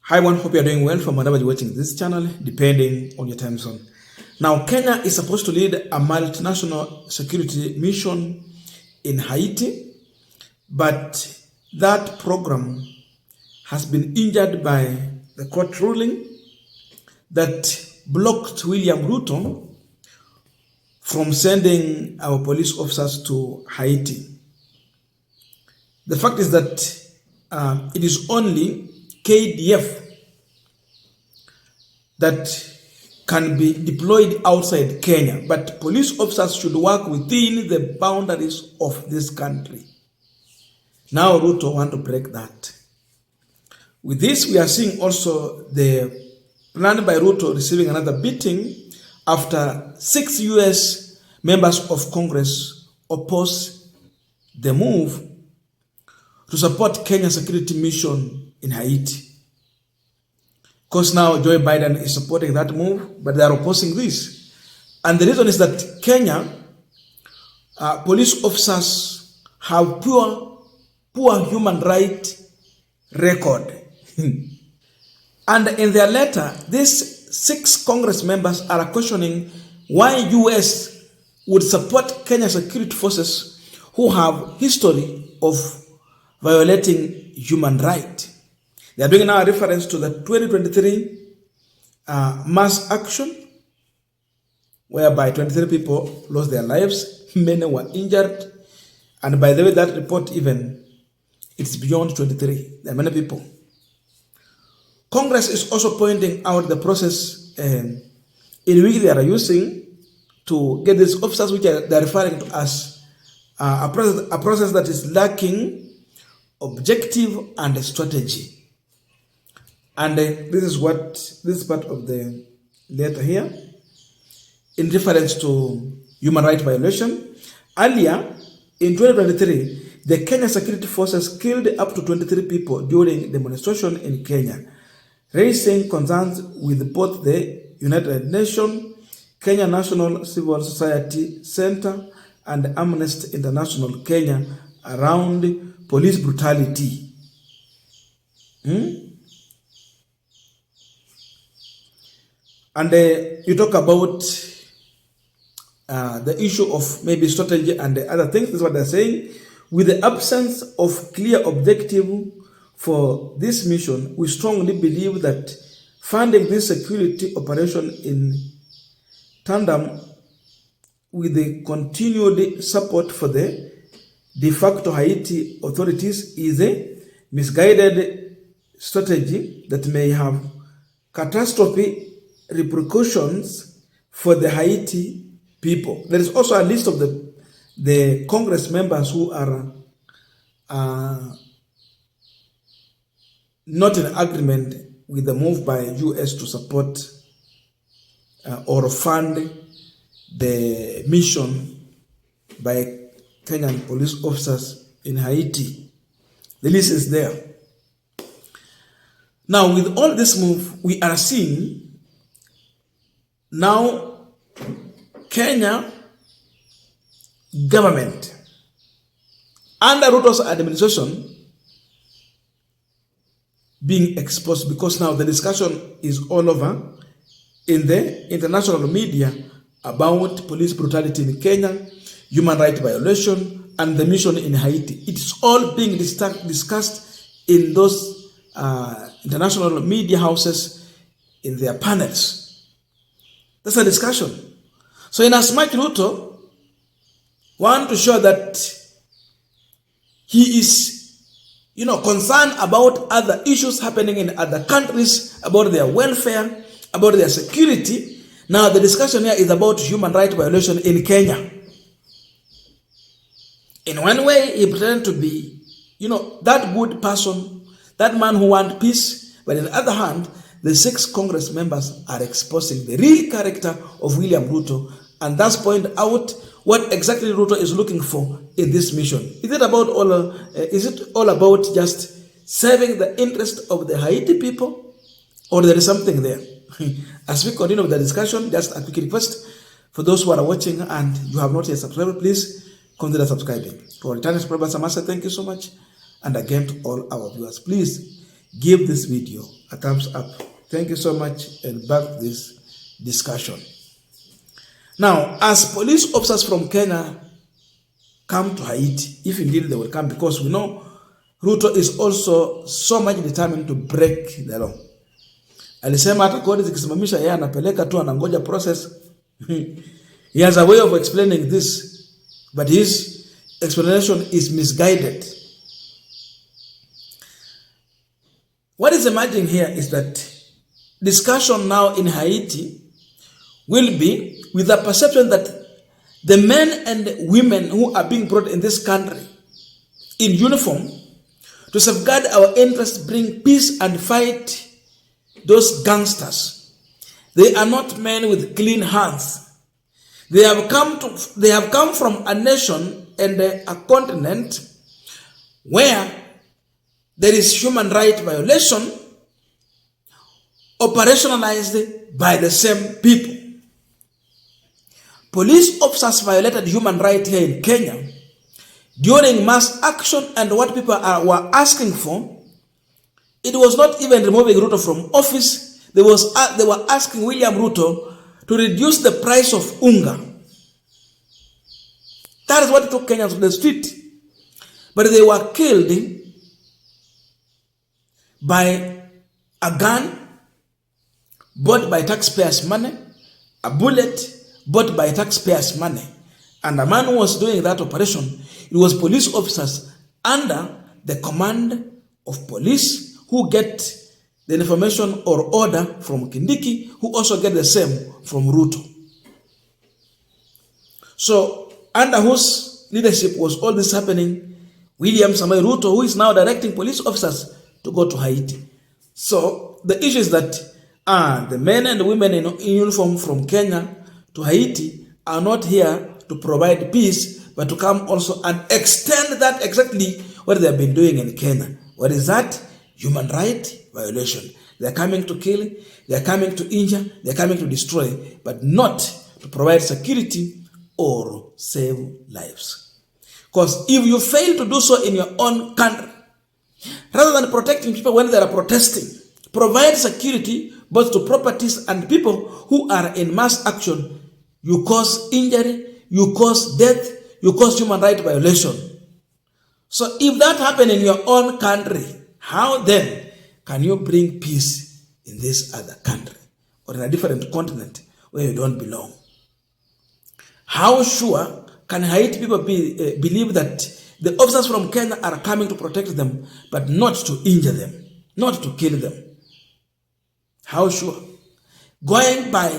Hi everyone, hope you are doing well from whenever you're watching this channel, depending on your time zone. Now, Kenya is supposed to lead a multinational security mission in Haiti, but that program has been injured by the court ruling that blocked William Ruto from sending our police officers to Haiti. The fact is that it is only KDF that can be deployed outside Kenya, but police officers should work within the boundaries of this country. Now Ruto want to break that. With this, we are seeing also the plan by Ruto receiving another beating after 6 US members of Congress oppose the move to support Kenya's security mission in Haiti. Of course, now Joe Biden is supporting that move, but they are opposing this. And the reason is that Kenya police officers have poor human rights record. And in their letter, these 6 Congress members are questioning why US would support Kenya security forces who have history of violating human rights. They are doing now a reference to the 2023 mass action, whereby 23 people lost their lives, many were injured, and by the way, that report even, it's beyond 23. There are many people. Congress is also pointing out the process in which they are using to get these officers, which they are referring to as a process that is lacking objective and strategy. And this is part of the letter here in reference to human rights violation. Earlier in 2023, the Kenya security forces killed up to 23 people during demonstration in Kenya, raising concerns with both the United Nations, Kenya National Civil Society Center, and Amnesty International Kenya around police brutality. And you talk about the issue of maybe strategy and the other things. This is what they're saying. With the absence of clear objective for this mission, we strongly believe that funding this security operation in tandem with the continued support for the de facto Haiti authorities is a misguided strategy that may have catastrophic repercussions for the Haiti people. There is also a list of the Congress members who are not in agreement with the move by US to support or fund the mission by Kenyan police officers in Haiti. The list is there. Now, with all this move, we are seeing now Kenya government under Ruto's administration being exposed, because now the discussion is all over in the international media about police brutality in Kenya, human rights violation, and the mission in Haiti. It's all being discussed in those international media houses in their panels. That's a discussion. So in as much Ruto want to show that he is, concerned about other issues happening in other countries, about their welfare, about their security. Now the discussion here is about human rights violation in Kenya. In one way, he pretended to be, that good person, that man who wants peace. But on the other hand, the 6 Congress members are exposing the real character of William Ruto, and thus point out what exactly Ruto is looking for in this mission. Is it all about just serving the interest of the Haiti people, or there is something there? As we continue with the discussion, just a quick request for those who are watching and you have not yet subscribed, please consider subscribing. To our returning subscribers, I must say thank you so much. And again, to all our viewers, please give this video a thumbs up. Thank you so much, and back to this discussion. Now, as police officers from Kenya come to Haiti, if indeed they will come, because we know Ruto is also so much determined to break the law. Alisema hata kodi zikisimamisha yeye anapeleka tu, anangoja process. He has a way of explaining this, but his explanation is misguided. What is emerging here is that discussion now in Haiti will be with the perception that the men and women who are being brought in this country in uniform to safeguard our interests, bring peace and fight those gangsters. They are not men with clean hands. They have come from a nation and a continent where there is human rights violation operationalized by the same people. Police officers violated human rights here in Kenya during mass action, and what people were asking for, it was not even removing Ruto from office. They were asking William Ruto to reduce the price of unga. That is what took Kenyans to the street. But they were killed by a gun bought by taxpayers' money, a bullet bought by taxpayers' money. And the man who was doing that operation, it was police officers under the command of police who get the information or order from Kindiki, who also get the same from Ruto. So, under whose leadership was all this happening? William Samoei Ruto, who is now directing police officers to go to Haiti. So, the issue is that the men and women in uniform from Kenya to Haiti are not here to provide peace, but to come also and extend that exactly what they have been doing in Kenya. What is that? Human rights violation. They are coming to kill, they are coming to injure, they are coming to destroy, but not to provide security or save lives. Because if you fail to do so in your own country, rather than protecting people when they are protesting, provide security both to properties and people who are in mass action, you cause injury, you cause death, you cause human rights violation. So if that happened in your own country, how then can you bring peace in this other country or in a different continent where you don't belong? How sure can Haiti people believe that the officers from Kenya are coming to protect them, but not to injure them, not to kill them? How sure? Going by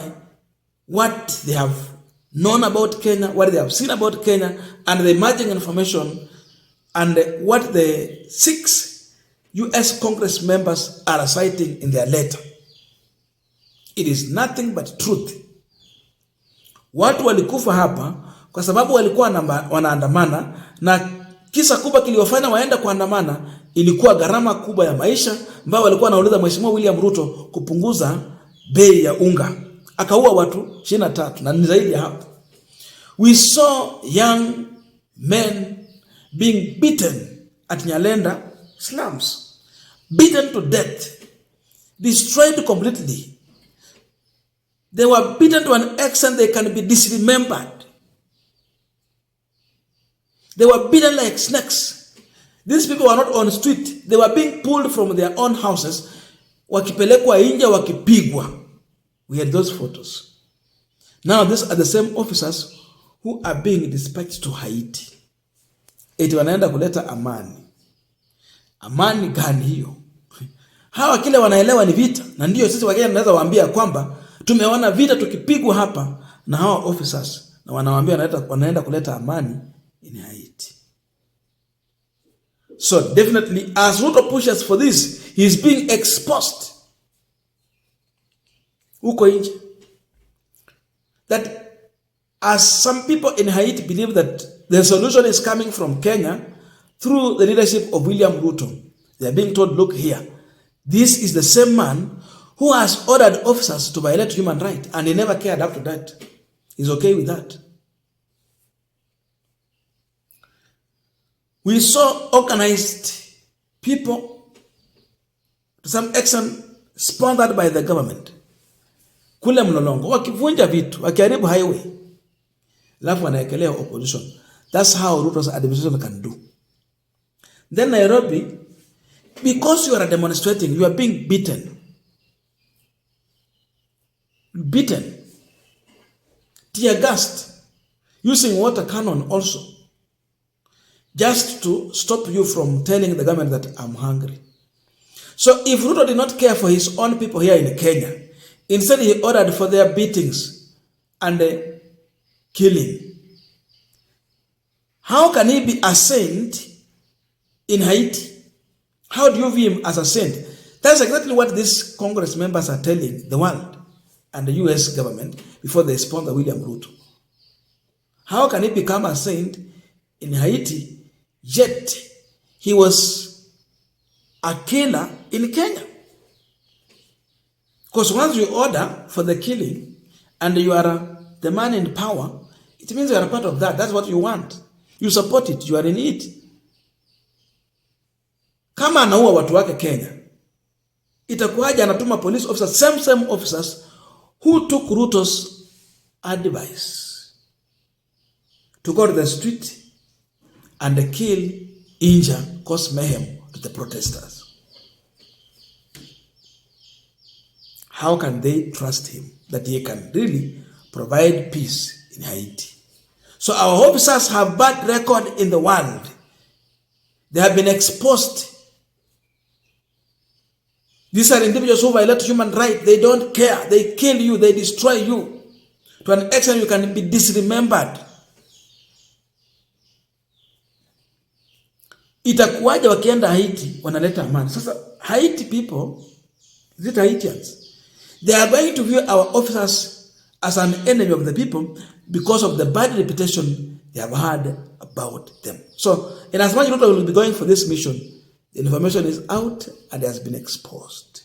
what they have known about Kenya, what they have seen about Kenya, and the emerging information, and what the 6 U.S. Congress members are citing in their letter. It is nothing but truth. Watu walikufa hapa kwa sababu walikuwa wanaandamana, na kisa kubwa kiliofanya waenda kuandamana ilikuwa gharama kubwa ya maisha, ambao walikuwa wanauliza Mheshimiwa William Ruto kupunguza bei ya unga. Akaua watu 23 na ni zaidi ya hapo. We saw young men being beaten at Nyalenda slums, beaten to death, destroyed completely. They were beaten to an extent they can be dismembered. They were beaten like snakes. These people were not on the street. They were being pulled from their own houses. Wakipelekwa inja, wakipigwa. We had those photos. Now these are the same officers who are being dispatched to Haiti. Eti wanaenda kuleta amani. Amani gani hiyo? Hawa kile wanaelewa ni vita. Na ndio sisi Wakenya tunaweza waambia kwamba tumeona vita tukipigwa hapa na hawa officers, na wanawaambia wanaenda kuleta amani in Haiti. So definitely as Ruto pushes for this, he is being exposed huko nje. That as some people in Haiti believe that the solution is coming from Kenya through the leadership of William Ruto, they are being told, look here, this is the same man who has ordered officers to violate human rights, and he never cared after that. He's okay with that. We saw organized people to some extent sponsored by the government, kule Mlolongo, wakivunja vitu, wakiharibu highway, alafu wanaekelea opposition. That's how Ruto's administration can do. Then Nairobi, because you are demonstrating, you are being beaten, tear gassed, using water cannon also, just to stop you from telling the government that I'm hungry. So if Ruto did not care for his own people here in Kenya, instead he ordered for their beatings and killing, how can he be a saint in Haiti? How do you view him as a saint? That's exactly what these Congress members are telling the world and the US government before they sponsor William Ruto. How can he become a saint in Haiti, yet he was a killer in Kenya? Because once you order for the killing and you are the man in power, it means you are a part of that. That's what you want. You support it. You are in it. Kama anaua watu wake Kenya, itakuwaje anatuma police officers, same officers who took Ruto's advice to go to the street and kill, injure, cause mayhem to the protesters? How can they trust him that he can really provide peace in Haiti? So our officers have bad record in the world. They have been exposed. These are individuals who violate human rights. They don't care. They kill you. They destroy you. To an extent you can be disremembered. Itakuwaje wakienda Haiti wanaleta amani? Sasa Haiti people, is it Haitians? They are going to view our officers as an enemy of the people because of the bad reputation they have heard about them. So, in as much as Ruto will be going for this mission, the information is out and has been exposed.